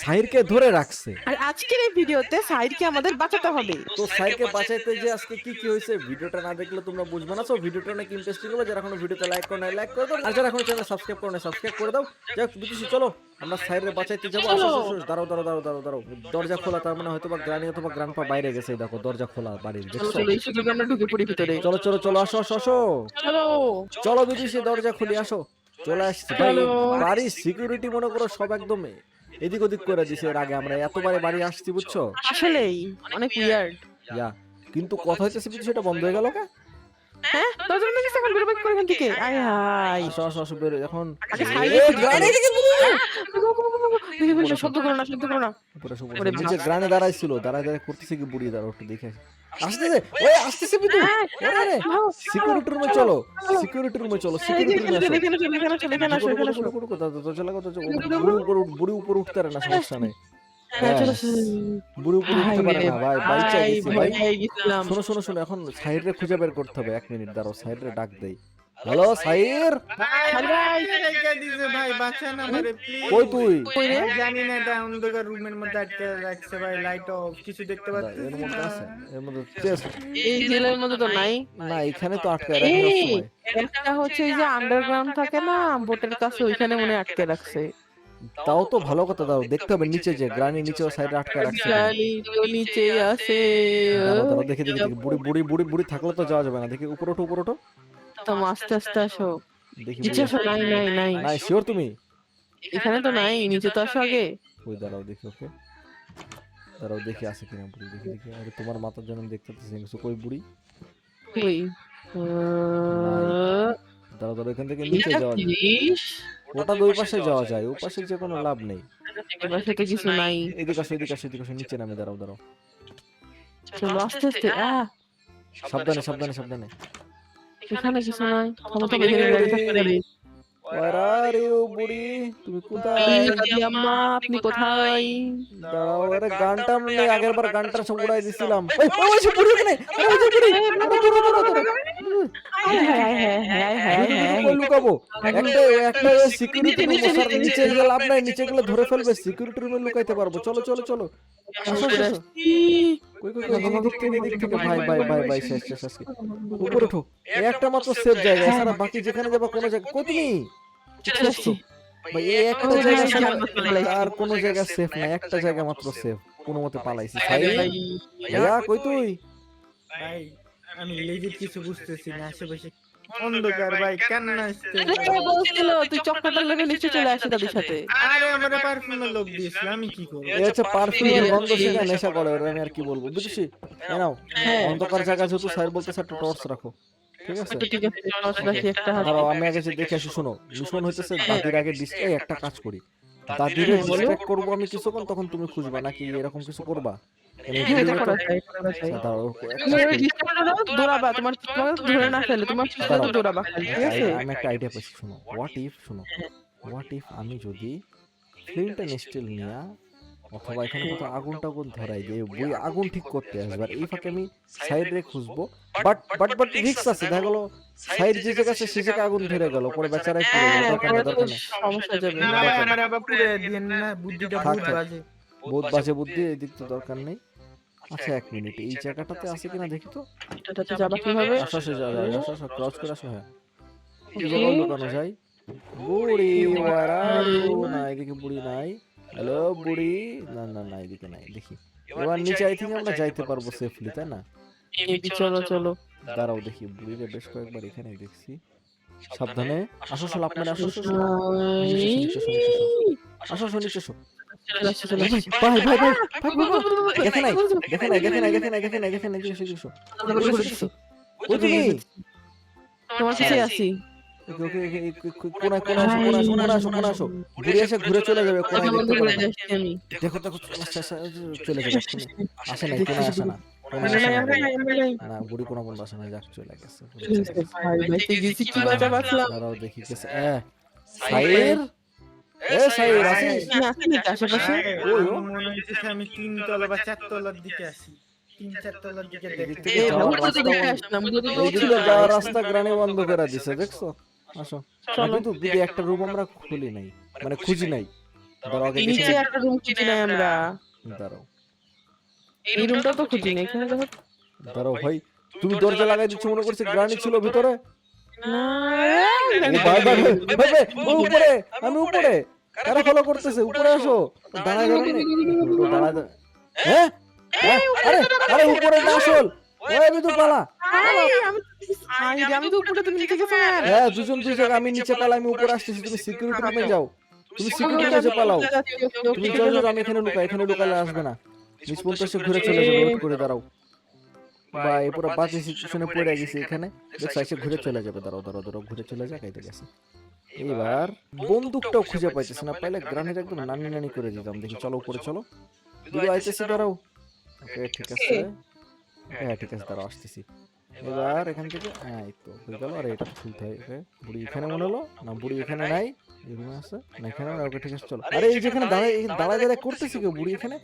সাহিরকে ধরে রাখছে। আর আজকের এই ভিডিওতে সাইদকে আমাদের বাঁচাতে হবে। তো সাহিরকে বাঁচাইতে যে আজকে কি কি হয়েছে ভিডিওটা না দেখলে তোমরা বুঝবে না। সো ভিডিওটা অনেক ইন্টারেস্টিং হবে। যারা এখনো ভিডিওতে লাইক করো না লাইক করে দাও, আর যারা এখনো চ্যানেল সাবস্ক্রাইব করো না সাবস্ক্রাইব করে দাও। যাক বিদেশি চলো আমরা সাহিরকে বাঁচাইতে যাবো। আসো চলো। আসো, আসো, দাঁড়াও দাঁড়াও দাঁড়াও দাঁড়াও দাঁড়াও। দরজা খোলা, তার মানে হয়তো বা গ্রানি অথবা গ্রান্ডপা বাইরে গেছে। এই দেখো দরজা খোলা বাড়ির, চলো দেখছো? চলো এই সুযোগে আমরা ঢুকে পড়ি ভিতরে। চলো চলো চলো, আসো আসো আসো, চলো চলো বিদেশি দরজা খুলি, আসো। চলে আসছি ভাই। চলো। বাড়ির সিকিউরিটি মনে করো সব একদম এদিক ওদিক করে দিছে। এর আগে আমরা এতবারে বাড়ি আসছি বুঝছো। আসলেই অনেক উইয়ার্ড। ইয়া, কিন্তু কথা হইতেছে বিদেশি এটা বন্ধ হয়ে গেল কে? হ্যাঁ দরজা বন্ধ করছে, এখন বের করে এখান থেকে। আয় হায়। আসো আসো আসো, বের এখন। আগে সাইড এ, থেকে গ্রানি চলো। থেকে বের হও। দেখে বলছো শব্দ করো না শব্দ করো না। উপরে এসো, উপরে ওরে এসো। নিচে বাবা। গ্রানে দাঁড়াইছিল, দাঁড়ায় দাঁড়ায় করতেছে কি বুড়ি, দাঁড়াও একটু দেখে আসি। আসতেছে, ওই আসতেছে বিদু। ওরে রে, সিকিউরিটি রুমে চলো, সিকিউরিটি রুমে চলো, সিকিউরিটি রুমে আসো। এখানে চলো এখানে চলো এখানে আসো ঢুকো, এখানে ঢুকো, আসো। ঢুকো, ঢুকো, দরজা লাগো, দরজা লাগো। বুড়ি উপরে উঠতে পারে না, সমস্যা নেই। হ্যাঁ চলো বুড়ি উপরে উঠতে পারে না ভাই, বাইচা গেছি ভাই। ভয় গেছিলাম। শোনো শোনো শোনো, এখন সাইডে খুঁজে বের করতে হবে। 1 মিনিট দাঁড়াও, সাইডে ডাক দেই। হ্যালো সাইর, ভাই রেখে দিছে ভাই, বাঁচান আমারে প্লিজ। কই তুই? কই রে? জানি না, এটা অন্ধকার রুমের মধ্যে আটকে রাখছে ভাই, লাইট অফ, কিছু দেখতে পাচ্ছি এর মধ্যে আছে, এর মধ্যে চেস্ট এই জেলের মধ্যে তো নাই। না, এখানে তো আটকে রাখে সব এই সময়। একটা হচ্ছে এই যে আন্ডারগ্রাউন্ড থাকে না বোটের কাছে, ওইখানে মনে হয় আটকে রাখছে। তাও তো ভালো কথা, দাও দেখতে হবে নিচে, যে গ্রানি নিচে সাইডে আটকে রাখছে কিনা। জানি তো নিচে আছে। দাঁড়াও দাঁড়াও, দেখি দেখি দেখি, বুড়ি বুড়ি বুড়ি বুড়ি থাকলে তো যাওয়া যাবে না। দেখি উপরে ওঠো, উপরে ওঠো, তো আস্তে আস্তে আসো। দেখি নিচে বুড়ি আসো। নাই নাই নাই নাই। শিওর তুমি? এখানে তো নাই, নিচে তো আসো আগে। ওই দাঁড়াও দেখি, ওকে দাঁড়াও দেখি আছে কিনা বুড়ি, দেখি দেখি। আরে তোমার মাথার জন্য আমি দেখতে পাচ্ছি কিছু। কই বুড়ি? কই দাঁড়াও দাঁড়াও, এখান থেকে নিচে যাওয়া যায়। জিনিস ওটা দুই পাশে যাওয়া যায়, ও পাশে যে কোনো লাভ নেই। এবার থেকে কিছু নাই। এদিকে আসো, এদিকে আসো, এদিকে আসো, নিচে নামে। দাঁড়াও দাঁড়াও, চলো আস্তে আস্তে। সাবধানে সাবধানে সাবধানে। এখানে কিছু নাই। থামো থামো, এখানে গাড়ি থাকতে গাড়ি। Where are you, বুড়ি? তুমি কোথায়? দাদি আম্মা আপনি কোথায়? দাঁড়াও, আরে গানটা আমি আগের বার গানটা সব উড়াই দিছিলাম। ওই ওই ওই সে বুড়ি ওখানে, আরে ওই যে বুড়ি। দৌড়ো, দৌড়ো, দৌড়ো, দৌড়ো। কই লুকাবো? একটা সিকিউরিটি রুম, স্যার নিচে গেলে লাভ নাই, নিচে গেলে ধরে ফেলবে। সিকিউরিটি রুমে লুকাইতে পারবো। চলো চলো চলো। আসো আসো আসো। কই কই কই, এদিক থেকে এদিক থেকে। ভাই ভাই ভাই ভাই, শেষ শেষ আজকে। উপরে ওঠো, এই একটা মাত্র সেফ জায়গা, এছাড়া বাকি যেখানে যাবা কোনো জায়গা। কই তুমি? ভাই এই একটা জায়গা ছাড়া আর কোনো জায়গা সেফ না। একটা জায়গা মাত্র সেফ, কোনো মতে পালাইছি। ভাইয়া কই তুই? ভাই আমি লেজিট কিছু বুঝতেছি না, আশেপাশে অন্ধকার ভাই, কান্না আসছে। কে বলছিল তুই চক্রটার লেগে নিচে চলে আসি তাদের সাথে? আরে আমার পারফিউমের লোক দিয়েছিল, আমি কি করব? এই হচ্ছে পারফিউমের গন্ধ, সেটা নেশা করে। ওরা আমি আর কি বলবো বুঝছিস? নাও, অন্ধকার জায়গা যেহেতু স্যার বলতেছে একটা টর্চ রাখো, ঠিক আছে? ঠিক আছে টর্চ রাখি একটা হাতে। দাঁড়াও আমি আগে যে দেখে আসি। শোনো, মিশন হইতেছে দাদির আগে ডিস্ট্রাক্ট। একটা কাজ করি, দাদিরে ডিস্ট্রাক্ট করবো আমি কিছুক্ষণ, তখন তুমি খুঁজবা নাকি এরকম কিছু করবা? মানে এটা করা যায়, এটা করা যায়। দাঁড়াও, তুমি ওই ডিস্টার্বটা দাও, দৌড়াবা, তোমার ধরে না ফেলে তোমার পিছনে তো দৌড়াবা খালি, ঠিক আছে? আমি একটা আইডিয়া পাইছি। শোনো, হোয়াট ইফ আমি যদি ফ্লিন্ট এন্ড স্টিল নিয়া, অথবা এখানে কোথাও আগুন টাগুন ধরাই দিয়ে বই আগুন ঠিক করতে আসবে, আর এই ফাঁকে আমি সাইডে খুঁজবো। বাট রিস্ক আছে, দেখা গেলো সাইড যে জায়গা আছে সে জায়গায় আগুন ধরে গেল, পরে বেচারাই পুড়ে গেল। দরকার নেই, দরকার নেই। সমস্যা যাবে না ভাই, আমার আবার পুরো দিন না, বুদ্ধিটা থাক, বহুত থাক। বাজে। বহুত বাজে বুদ্ধি, এই দিক তো দরকার নেই। আচ্ছা 1 মিনিট, এই জায়গাটাতে আছে কিনা দেখি তো। এটাতে যাবা কিভাবে? আসো আসো, আসো আসো, ক্রস করে আসো। হ্যাঁ, এই জায়গায় লুকানো যায়। বুড়ি where are you? না এদিকে বুড়ি নাই। হ্যালো বুড়ি, না না না এদিকে নাই। দেখি এবার নিচে আই থিঙ্ক আমরা যাইতে পারবো সেফলি, তাই না? চলো চলো। দাঁড়াও দেখি, বুড়িরে বেশ কয়েকবার এখানে দেখছি। সাবধানে আসো, আসো লাভ মানে, আসো আসো আসো। নিচে আসো, নিচে আসো, আসো আসো, নিচে আসো। ভাই ভাই ভাই, দেখে নাই দেখে নাই দেখে নাই দেখে নাই দেখে নাই দেখে নাই, এদিকে এসো, এদিকে এসো। ওই তুমি তোমার কাছে আছি। ওকে ওকে, কোনায় কোনায় আসো, কোনায় আসো, কোনায় আসো, কোনায় আসো। ঘুরে এসে ঘুরে চলে যাবে, কোনায় দেখতে পারবে না। আমি দেখো দেখো, চলে যাবে এক্ষুনি। আসে নাই, কোনায় আসে না, কোনায় আসে না। না বুড়ি কোনা বন্ধ আসে না, যাক চলে গেছে। ভাই ভাই তুই গেছি কি বাঁচা বাঁচলাম। দাঁড়াও দেখি গেছে। সাইর, সাইর আসিস? কি আছে নাকি আশেপাশে? ওই ও। আমার মনে হচ্ছে আমি 3 তলা বা 4 তলার দিকে আসি, 3-4 তলার দিকে দেখতে থেকে এই যাওয়ার ভূত তো দেখে আসলাম, ভূত তো এই দিকে যাওয়ার রাস্তা গ্রানে বন্ধ করে দিছে, দেখছো? আসো। চলো। কিন্তু দিদি একটা রুম আমরা খুলি নাই, মানে খুঁজি নাই। দাঁড়াও আগে নিচে দেখি। একটা রুম খুঁজি নাই আমরা, দাঁড়াও এই রুমটা তো খুঁজি না, এখানে দেখো। দাঁড়াও ভাই, তুমি দরজা লাগাই দিচ্ছ মনে করছি গ্রানি ছিল ভিতরে। না, ও ভাই ভাই ভাই ভাই ভাই, ও উপরে, আমি উপরে, কারা ফলো করতেছে, উপরে আসো। দাঁড়ায় দাঁড়ায় দাঁড়ায় দাঁড়ায়, হ্যাঁ হ্যাঁ, আরে আরে উপরে না আসল, ওই ভিতর পালা। আমি তো উপরে, তুমি নিচে গেছো না। হ্যাঁ দুজন দুই জায়গা, আমি নিচে পালাই, আমি উপরে আসতেছি, তুমি সিকিউরিটি রুমে যাও, তুমি সিকিউরিটি রুমে পালাও। তুমি যাও যাও, আমি এখানে লুকাই, এখানে লুকালে আসবে না, নিচ পর্যন্ত এসে ঘুরে চলে যাবে, ওয়েট করে দাঁড়াও। বা এই পুরো বাজে সিচুয়েশনে পড়ে গেছি এখানে, দেখছো এসে ঘুরে চলে যাবে, দাঁড়াও দাঁড়াও দাঁড়াও, ঘুরে চলে যাক, এই তো গেছে। এবার বন্দুকটাও খুঁজে পাইতেছি না, পাইলে গ্রানেড একদম নানি নানি করে দিতাম। দেখি চলো উপরে চলো, দিদি আইতেছি, দাঁড়াও। ওকে ঠিক আছে, হ্যাঁ ঠিক আছে, দাঁড়াও আসতেছি। এবার এখান থেকে হ্যাঁ এই তো হয়ে গেল। আর এটা খুলতে হয়, ওকে বুড়ি এখানে মনে হলো না, বুড়ি এখানে নাই, এই রুমে আছে না, এখানে না, ওকে ঠিক আছে চলো। আরে এই যেখানে দাঁড়ায়, এই দাঁড়ায় দাঁড়ায় করতেছি কেউ, বুড়ি এখানে,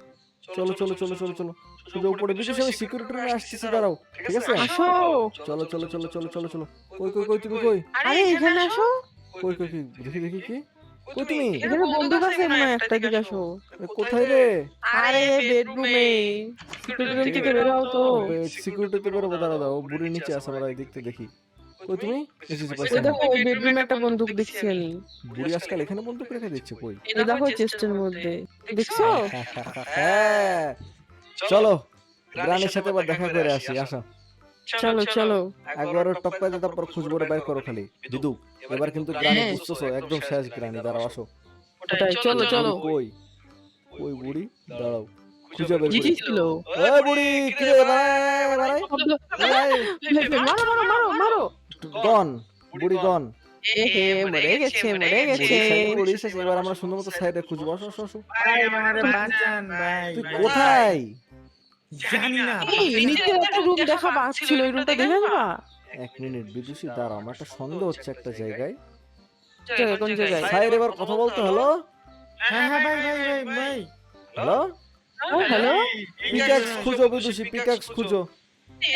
চলো চলো চলো চলো চলো, সোজা উপরে, বিশেষ আমি সিকিউরিটি রুমে আসতেছি, দাঁড়াও ঠিক আছে, আসো, চলো চলো চলো চলো চলো চলো। কই কই কই তুমি কই, আরে এখানে আসো, কই কই কি দেখি দেখি কি কই তুমি, এখানে বন্দুক আছে মনে হয় একটা, দিকে আসো। এ, কোথায় রে, আরে বেডরুমে, সিকিউরিটি রুম থেকে বের হও তো। সিকিউরিটিতে বেরোবো, দাঁড়া দাও, বুড়ি নিচে আছে, আমরা দেখতে দেখি, কই তুমি, এসেছি ওই পাইছি না। দেখো ওই বেডরুমে একটা বন্দুক দেখছি আমি, বুড়ি আজকাল এখানে বন্দুক রেখে দিচ্ছে, কই এই দেখো চেস্টের মধ্যে, দেখছো? হ্যাঁ চলো গ্রানের সাথে আবার দেখা করে আসি, আসো। চলো চলো, একবার টপকাতে, তারপর খুঁজবো, বের করো খালি দিদু। এবার কিন্তু গ্রানি বুঝতেছো, একদম শেষ গ্রানি, দাঁড়াও আসো। ওটাই, চলো চলো। কই কই বুড়ি, দাঁড়াও খুঁজে বের জিজি করি। ছিল, ওই বুড়ি কি রে, বাড়াই বাড়াই, মারো মারো মারো মারো, গন, বুড়ি গন, এ হে মরে গেছে মরে গেছে। বুড়ি শেষ। এবার আমরা সুন্দর মতো সাইডে খুঁজবো, আসো আসো আসো। ভাই আমারে বাঁচান ভাই, তুই কোথায়, জানি না। এই নিচে একটা রুম দেখা পাচ্ছিল, ওই রুমটা দেখে যাবা? এক মিনিট বিদুষী, দাঁড়াও, আমার একটা সন্দেহ হচ্ছে একটা জায়গায়। জায়গা, কোন জায়গায়? সাইড এবার কথা বলতে হলো, হ্যাঁ হ্যাঁ ভাই ভাই ভাই ভাই, হ্যালো, ও হ্যালো, পিকাক্স খুঁজো বিদুষী, পিকাক্স খুঁজো,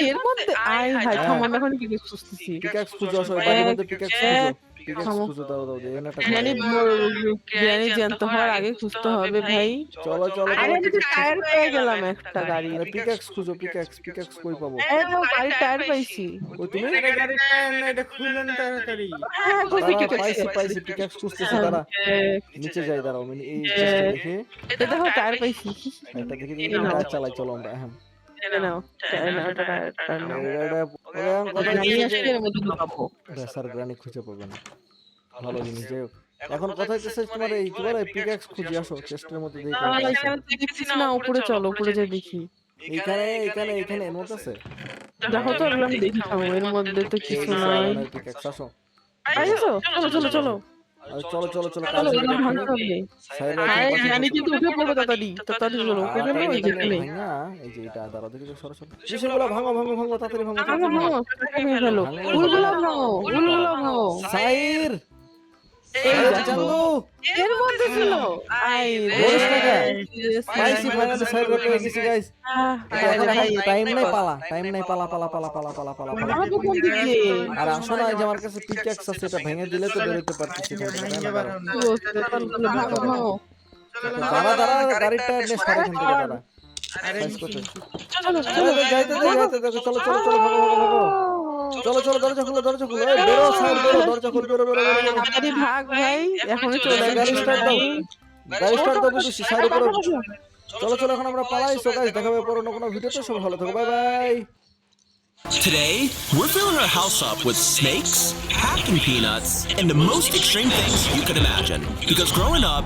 এর মধ্যে আই হাই, থামো আমি এখন কি খুঁজতেছি। পিকাক্স খুঁজো, আসো বাড়ির মধ্যে পিকাক্স খুঁজো, পিকাক্স খুঁজো, দাও দাও দেন একটা বিরিয়ানি বিরিয়ানি জ্যান্ত হওয়ার আগে খুঁজতে হবে ভাই। চলো চলো আরে চলো, আমি তো টায়ার পেয়ে গেলাম একটা গাড়ি, আরে পিকাক্স খুঁজো, পিকাক্স পিকাক্স কই পাবো, এই তো গাড়ির টায়ার পাইছি। কই তুমি, আরে গাড়িটা না, এটা খুলেন তাড়াতাড়ি। হ্যাঁ কইছি কি দাঁড়া, পাইছি পাইছি, পিকাক্স খুঁজতেছি, দাঁড়া নিচে যাই, দাঁড়াও আমি এই চেষ্টা দেখি, এটা দেখো টায়ার পাইছি। একটা দেখি দেখি টায়ার চালাই, চলো আমরা, হ্যাঁ নাও টায়ার নাও, টায়ার নাও। এটা কথা গাড়ি আসলে এর মধ্যে ঢুকাবো। স্যার গ্রানি খুঁজে পাবে না, ভালো জিনিস। যাই হোক, এখন কথা হচ্ছে তোমার এই কি বলে পিকাক্স খুঁজি, আসো চেষ্টার মধ্যে দেখি না, এখানে তো দেখছি না, উপরে চলো, উপরে যাই দেখি। এইখানে এইখানে এইখানে এর মধ্যে আছে, দেখো তো, এগুলো আমি দেখি, থামো, এর মধ্যে তো কিছু নাই। পিকাক্স আসো, আইছো, চলো চলো চলো আরে চলো চলো চলো, চলো, এগুলো ভাঙতে হবে। আরে জানি কিন্তু উঠে পড়বে, তাড়াতাড়ি তাড়াতাড়ি চলো, উপরে চলো, এই যে এখানে। এই যে এটা দাঁড়াও দেখি সরাসরি বিষয়গুলো ভাঙো ভাঙো ভাঙো, তাড়াতাড়ি ভাঙো, ভাঙো ভাঙো, ভেঙে ফেলো, উলগুলো ভাঙো, উলগুলো ভাঙো। সাইর এই দেখো, চান্দু এর মধ্যে ছিল। আই রে, বলিস না কেন? পাইছি ফাইনালি সাইর পেয়ে গেছি গাইস। টাইম নাই, পালা টাইম নাই, পালা পালা পালা পালা পালা পালা পালা। আমাকে কোন দিক দিয়ে? আর আসো না, এই যে আমার কাছে পিকাক্স আছে, এটা ভেঙে দিলে তো বেরোতে পারতেছি না। ভাঙো ভাঙো। দাঁড়া দাঁড়া, গাড়ির টায়ার নিয়ে সরে এখান থেকে, দাঁড়া আরে সাইজ করতে। চলো চলো যাইতে দে, যাইতে দে, চলো চলো চলো, ভাগো ভাগো ভাগো, চলো চলো, দরজা খুলো, দরজা খুলো, এই বেরো সাইড, বেরো, দরজা খুল, বেরো বেরো বেরো বেরো। তাড়াতাড়ি ভাগ ভাই, এখনই চলে গাড়ি আসবে। স্টার্ট দাও, গাড়ি স্টার্ট দাও, বুঝছি সাইড করে। চলো চলো, এখন আমরা পালাই। সো গাইস, দেখা হবে পরে অন্য কোনো ভিডিওতে, সবাই ভালো থাকো, bye bye. Today, we're filling our house up with snakes, packing peanuts, and the most extreme things you could imagine. Because growing up,